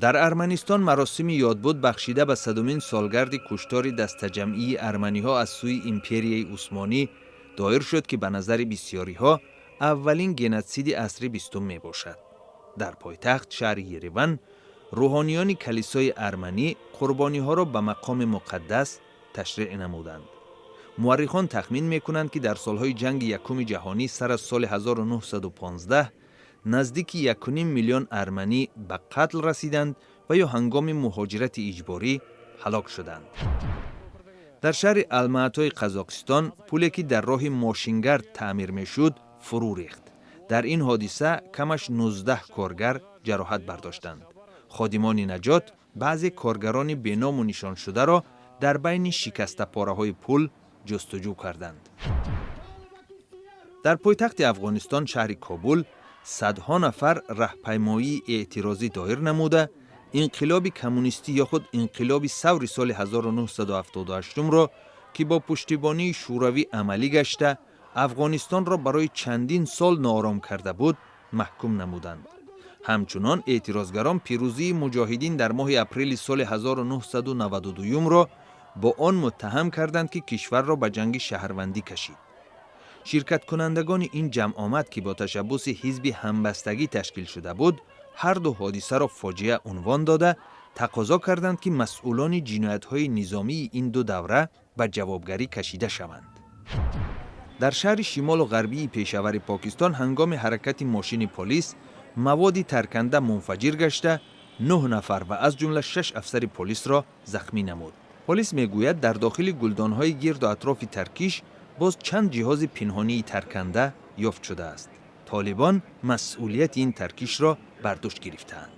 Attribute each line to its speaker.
Speaker 1: در ارمنستان مراسم یادبود بخشیده به 100مین سالگرد کشتار دسته‌جمعی ارمنی‌ها از سوی امپریای عثمانی دایر شد که به نظر بسیاری‌ها اولین گنوسید عصر 20 میباشد. در پایتخت شهر یریون روحانیان کلیسای ارمنی قربانی‌ها را به مقام مقدس تشریع نمودند. مورخان تخمین می‌کنند که در سالهای جنگ یکم جهانی سر از سال 1915 نزدیک 1.5 میلیون ارمنی به قتل رسیدند و یا هنگام مهاجرت اجباری هلاک شدند. در شهر الماتای قزاقستان پلی که در راه ماشینگرد تعمیر میشد فرو ریخت. در این حادثه کمش 19 کارگر جراحت برداشتند. خادمان نجات بعضی کارگران بینام و نشان شده را در بین شکسته پاره‌های پل جستجو کردند. در پایتخت افغانستان شهر کابل صدها نفر راهپیمایی اعتراضی دایر نموده انقلاب کمونیستی یا خود انقلاب ثور سال 1978 را که با پشتیبانی شوروی عملی گشته افغانستان را برای چندین سال ناآرام کرده بود محکوم نمودند. همچنان اعتراضگران پیروزی مجاهدین در ماه اپریل سال 1992 را با آن متهم کردند که کشور را به جنگ شهروندی کشید. شرکت کنندگان این جمع آمد که با تشبث حزب همبستگی تشکیل شده بود هر دو حادثه را فاجعه عنوان داده تقاضا کردند که مسئولان جنایت‌های نظامی این دو دوره به جوابگری کشیده شوند. در شهر شمال و غربی پشاور پاکستان هنگام حرکت ماشین پلیس موادی ترکنده منفجر گشته 9 نفر و از جمله 6 افسر پلیس را زخمی نمود. پلیس میگوید در داخل گلدان‌های گرد و اطراف ترکیش باز چند جهاز پنهانی ترکنده یافت شده است. طالبان مسئولیت این ترکیش را بر دوش گرفتند.